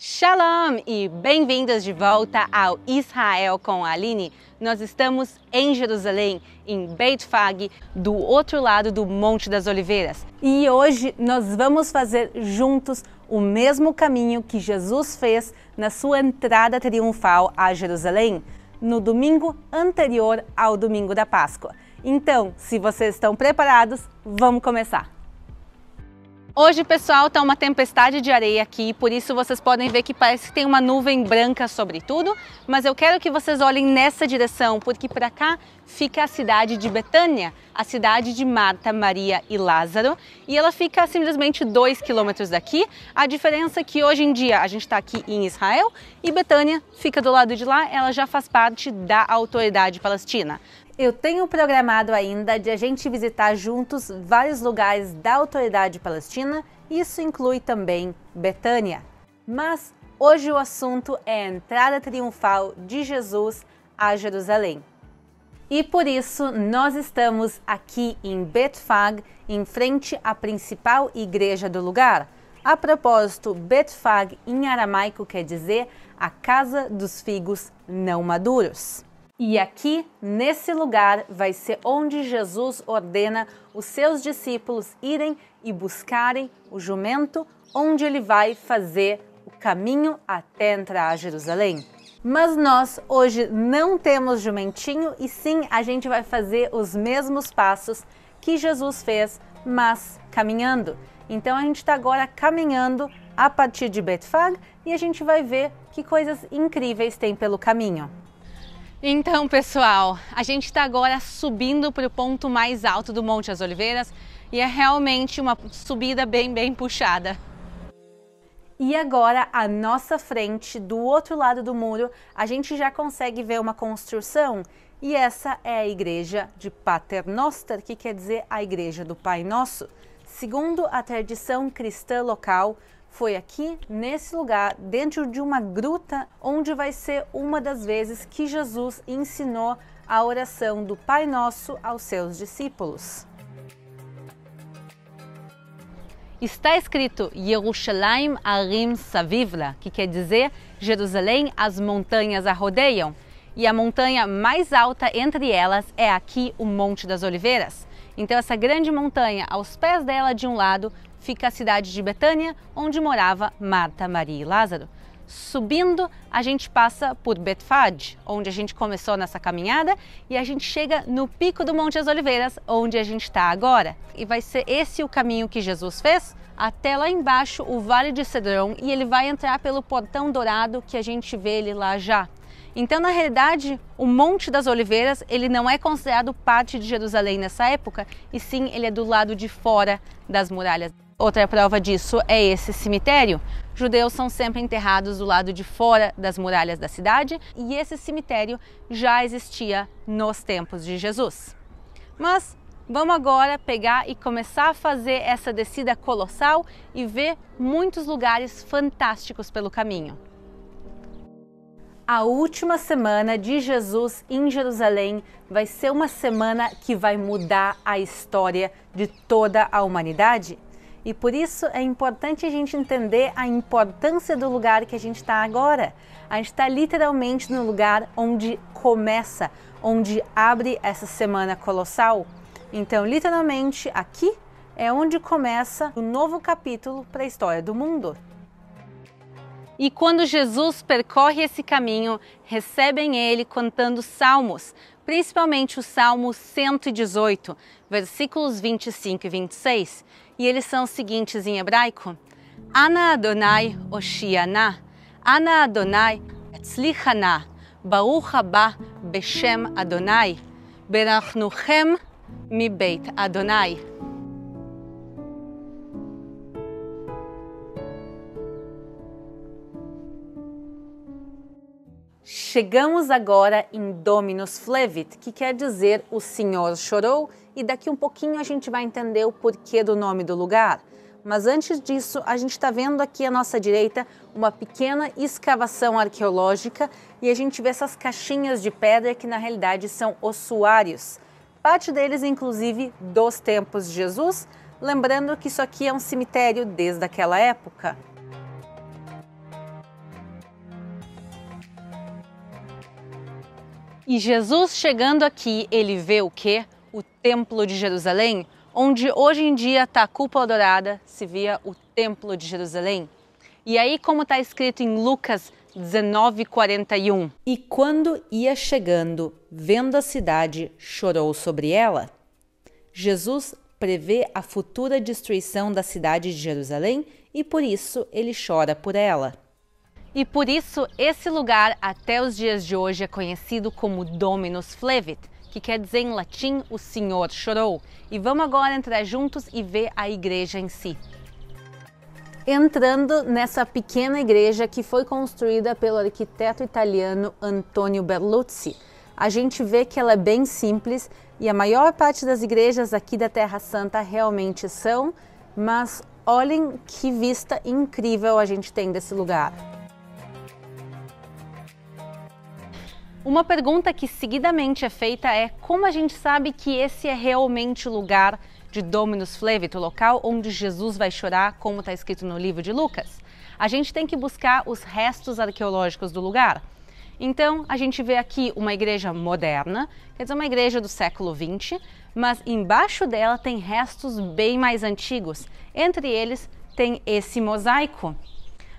Shalom e bem-vindas de volta ao Israel com a Aline. Nós estamos em Jerusalém, em Beit Fag, do outro lado do Monte das Oliveiras. E hoje nós vamos fazer juntos o mesmo caminho que Jesus fez na sua entrada triunfal a Jerusalém, no domingo anterior ao domingo da Páscoa. Então, se vocês estão preparados, vamos começar! Hoje, pessoal, tá uma tempestade de areia aqui, por isso vocês podem ver que parece que tem uma nuvem branca sobre tudo, mas eu quero que vocês olhem nessa direção, porque para cá fica a cidade de Betânia, a cidade de Marta, Maria e Lázaro, e ela fica simplesmente 2 quilômetros daqui. A diferença é que hoje em dia a gente está aqui em Israel e Betânia fica do lado de lá, ela já faz parte da autoridade palestina. Eu tenho programado ainda de a gente visitar juntos vários lugares da autoridade palestina, isso inclui também Betânia. Mas hoje o assunto é a entrada triunfal de Jesus a Jerusalém. E por isso nós estamos aqui em Beit Fag, em frente à principal igreja do lugar. A propósito, Beit Fag em aramaico quer dizer a casa dos figos não maduros. E aqui, nesse lugar, vai ser onde Jesus ordena os seus discípulos irem e buscarem o jumento, onde ele vai fazer o caminho até entrar a Jerusalém. Mas nós hoje não temos jumentinho e sim a gente vai fazer os mesmos passos que Jesus fez, mas caminhando. Então a gente está agora caminhando a partir de Beit Fag e a gente vai ver que coisas incríveis tem pelo caminho. Então, pessoal, a gente está agora subindo para o ponto mais alto do Monte das Oliveiras e é realmente uma subida bem puxada. E agora, à nossa frente, do outro lado do muro, a gente já consegue ver uma construção e essa é a igreja de Pater Noster, que quer dizer a igreja do Pai Nosso. Segundo a tradição cristã local, foi aqui, nesse lugar, dentro de uma gruta, onde vai ser uma das vezes que Jesus ensinou a oração do Pai Nosso aos seus discípulos. Está escrito Yerushalayim Arim Savivla, que quer dizer Jerusalém, as montanhas a rodeiam. E a montanha mais alta entre elas é aqui o Monte das Oliveiras. Então essa grande montanha, aos pés dela de um lado, fica a cidade de Betânia, onde morava Marta, Maria e Lázaro. Subindo, a gente passa por Beit Fag, onde a gente começou nessa caminhada, e a gente chega no pico do Monte das Oliveiras, onde a gente está agora. E vai ser esse o caminho que Jesus fez, até lá embaixo o Vale de Cedrão, e ele vai entrar pelo Portão Dourado, que a gente vê ele lá já. Então, na realidade, o Monte das Oliveiras, ele não é considerado parte de Jerusalém nessa época, e sim, ele é do lado de fora das muralhas. Outra prova disso é esse cemitério. Judeus são sempre enterrados do lado de fora das muralhas da cidade, e esse cemitério já existia nos tempos de Jesus. Mas vamos agora pegar e começar a fazer essa descida colossal e ver muitos lugares fantásticos pelo caminho. A última semana de Jesus em Jerusalém vai ser uma semana que vai mudar a história de toda a humanidade. E por isso é importante a gente entender a importância do lugar que a gente está agora. A gente está literalmente no lugar onde começa, onde abre essa semana colossal. Então, literalmente, aqui é onde começa o novo capítulo para a história do mundo. E quando Jesus percorre esse caminho, recebem ele cantando salmos, principalmente o Salmo 118, versículos 25 e 26. E eles são os seguintes em hebraico: Ana Adonai Oshiana, Ana Adonai Etzlichana, Baruch haba Beshem Adonai, Berachnuchem mi Beit Adonai. Chegamos agora em Dominus Flevit, que quer dizer o Senhor chorou, e daqui um pouquinho a gente vai entender o porquê do nome do lugar. Mas antes disso, a gente está vendo aqui à nossa direita uma pequena escavação arqueológica e a gente vê essas caixinhas de pedra que na realidade são ossuários. Parte deles, inclusive, dos tempos de Jesus, lembrando que isso aqui é um cemitério desde aquela época. E Jesus chegando aqui, ele vê o quê? O Templo de Jerusalém, onde hoje em dia está a cúpula dourada, se via o Templo de Jerusalém. E aí, como está escrito em Lucas 19:41. E quando ia chegando, vendo a cidade, chorou sobre ela. Jesus prevê a futura destruição da cidade de Jerusalém e por isso ele chora por ela. E por isso esse lugar até os dias de hoje é conhecido como Dominus Flevit, que quer dizer em latim o Senhor chorou. E vamos agora entrar juntos e ver a igreja em si. Entrando nessa pequena igreja que foi construída pelo arquiteto italiano Antonio Berluzzi, a gente vê que ela é bem simples e a maior parte das igrejas aqui da Terra Santa realmente são, mas olhem que vista incrível a gente tem desse lugar. Uma pergunta que seguidamente é feita é como a gente sabe que esse é realmente o lugar de Dominus Flevit, o local onde Jesus vai chorar, como está escrito no livro de Lucas? A gente tem que buscar os restos arqueológicos do lugar. Então, a gente vê aqui uma igreja moderna, quer dizer, uma igreja do século XX, mas embaixo dela tem restos bem mais antigos. Entre eles, tem esse mosaico.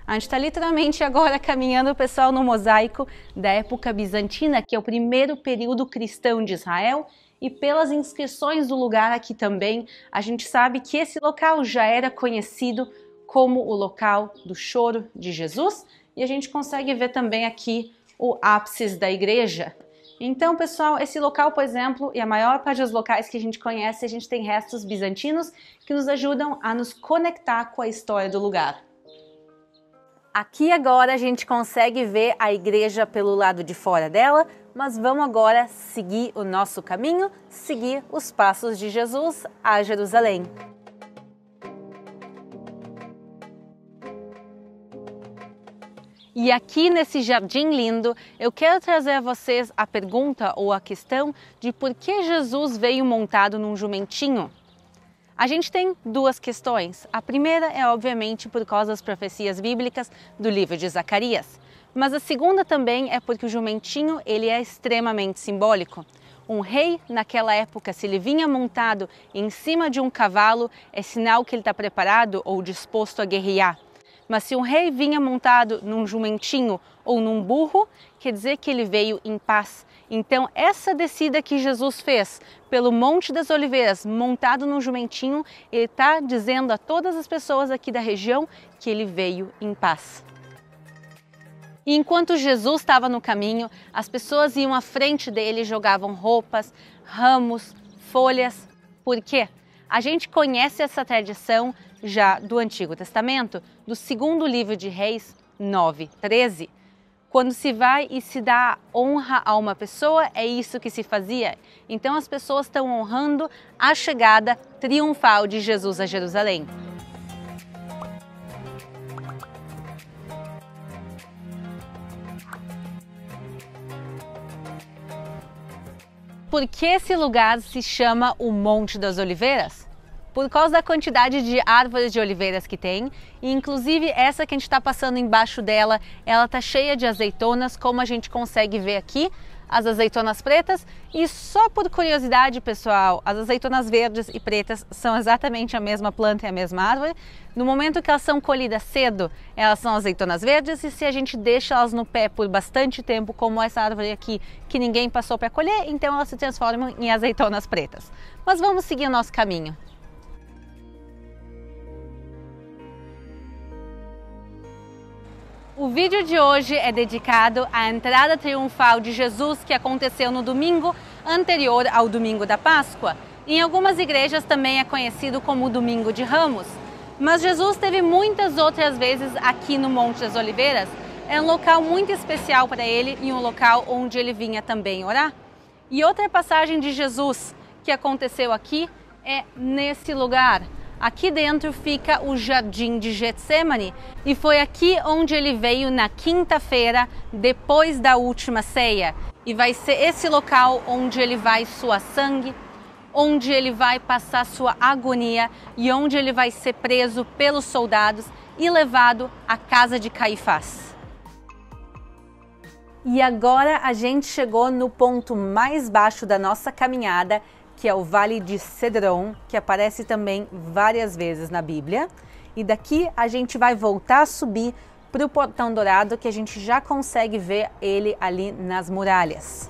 A gente está literalmente agora caminhando, pessoal, no mosaico da época bizantina, que é o primeiro período cristão de Israel, e pelas inscrições do lugar aqui também, a gente sabe que esse local já era conhecido como o local do choro de Jesus, e a gente consegue ver também aqui o ápice da igreja. Então, pessoal, esse local, por exemplo, e a maior parte dos locais que a gente conhece, a gente tem restos bizantinos que nos ajudam a nos conectar com a história do lugar. Aqui agora a gente consegue ver a igreja pelo lado de fora dela, mas vamos agora seguir o nosso caminho, seguir os passos de Jesus a Jerusalém. E aqui nesse jardim lindo, eu quero trazer a vocês a pergunta ou a questão de por que Jesus veio montado num jumentinho. A gente tem duas questões. A primeira é, obviamente, por causa das profecias bíblicas do livro de Zacarias. Mas a segunda também é porque o jumentinho ele é extremamente simbólico. Um rei, naquela época, se ele vinha montado em cima de um cavalo, é sinal que ele está preparado ou disposto a guerrear. Mas se um rei vinha montado num jumentinho ou num burro, quer dizer que ele veio em paz. Então, essa descida que Jesus fez pelo Monte das Oliveiras, montado num jumentinho, ele está dizendo a todas as pessoas aqui da região que ele veio em paz. E enquanto Jesus estava no caminho, as pessoas iam à frente dele e jogavam roupas, ramos, folhas. Por quê? A gente conhece essa tradição já do Antigo Testamento, do segundo livro de Reis 9:13. Quando se vai e se dá honra a uma pessoa, é isso que se fazia. Então as pessoas estão honrando a chegada triunfal de Jesus a Jerusalém. Por que esse lugar se chama o Monte das Oliveiras? Por causa da quantidade de árvores de oliveiras que tem, e inclusive essa que a gente está passando embaixo dela, ela está cheia de azeitonas, como a gente consegue ver aqui, as azeitonas pretas. E só por curiosidade, pessoal, as azeitonas verdes e pretas são exatamente a mesma planta e a mesma árvore. No momento que elas são colhidas cedo, elas são azeitonas verdes, e se a gente deixa elas no pé por bastante tempo, como essa árvore aqui, que ninguém passou para colher, então elas se transformam em azeitonas pretas. Mas vamos seguir o nosso caminho. O vídeo de hoje é dedicado à entrada triunfal de Jesus que aconteceu no domingo anterior ao domingo da Páscoa. Em algumas igrejas também é conhecido como o Domingo de Ramos. Mas Jesus teve muitas outras vezes aqui no Monte das Oliveiras. É um local muito especial para ele e um local onde ele vinha também orar. E outra passagem de Jesus que aconteceu aqui é nesse lugar. Aqui dentro fica o Jardim de Getsemane e foi aqui onde ele veio na quinta-feira, depois da última ceia. E vai ser esse local onde ele vai suar sangue, onde ele vai passar sua agonia e onde ele vai ser preso pelos soldados e levado à casa de Caifás. E agora a gente chegou no ponto mais baixo da nossa caminhada, que é o Vale de Cedron, que aparece também várias vezes na Bíblia. E daqui a gente vai voltar a subir para o Portão Dourado, que a gente já consegue ver ele ali nas muralhas.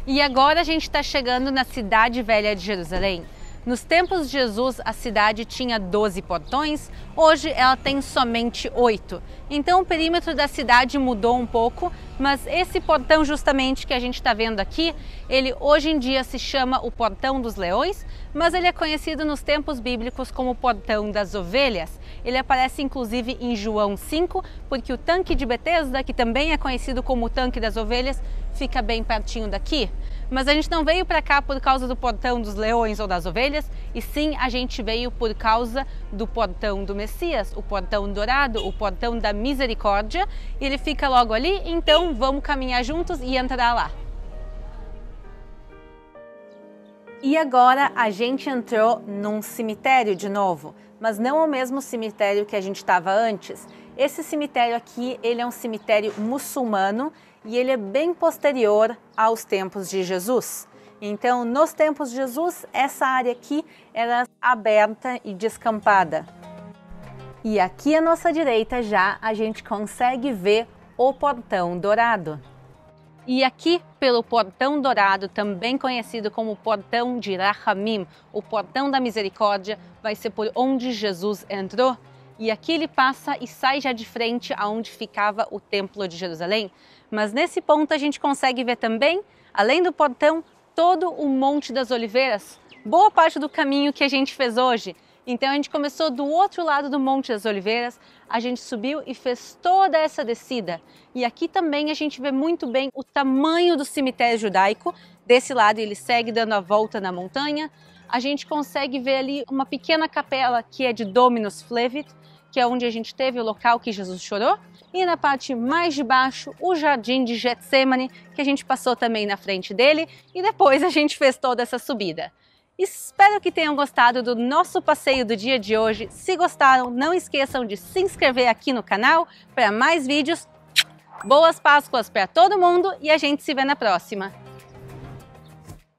E agora a gente está chegando na Cidade Velha de Jerusalém. Nos tempos de Jesus, a cidade tinha 12 portões, hoje ela tem somente 8. Então o perímetro da cidade mudou um pouco, mas esse portão justamente que a gente está vendo aqui, ele hoje em dia se chama o Portão dos Leões, mas ele é conhecido nos tempos bíblicos como o Portão das Ovelhas. Ele aparece inclusive em João 5, porque o tanque de Betesda, que também é conhecido como o Tanque das Ovelhas, fica bem pertinho daqui. Mas a gente não veio para cá por causa do Portão dos Leões ou das Ovelhas, e sim a gente veio por causa do Portão do Messias, o Portão Dourado, o Portão da Misericórdia. Ele fica logo ali, então vamos caminhar juntos e entrar lá. E agora a gente entrou num cemitério de novo, mas não o mesmo cemitério que a gente estava antes. Esse cemitério aqui, ele é um cemitério muçulmano e ele é bem posterior aos tempos de Jesus. Então, nos tempos de Jesus, essa área aqui era aberta e descampada. E aqui à nossa direita já a gente consegue ver o Portão Dourado. E aqui, pelo Portão Dourado, também conhecido como Portão de Rahamim, o Portão da Misericórdia, vai ser por onde Jesus entrou. E aqui ele passa e sai já de frente aonde ficava o Templo de Jerusalém. Mas nesse ponto a gente consegue ver também, além do portão, todo o Monte das Oliveiras. Boa parte do caminho que a gente fez hoje. Então a gente começou do outro lado do Monte das Oliveiras, a gente subiu e fez toda essa descida. E aqui também a gente vê muito bem o tamanho do cemitério judaico. Desse lado ele segue dando a volta na montanha. A gente consegue ver ali uma pequena capela que é de Dominus Flevit, que é onde a gente teve o local que Jesus chorou. E na parte mais de baixo, o Jardim de Getsemane, que a gente passou também na frente dele. E depois a gente fez toda essa subida. Espero que tenham gostado do nosso passeio do dia de hoje. Se gostaram, não esqueçam de se inscrever aqui no canal para mais vídeos. Boas Páscoas para todo mundo e a gente se vê na próxima!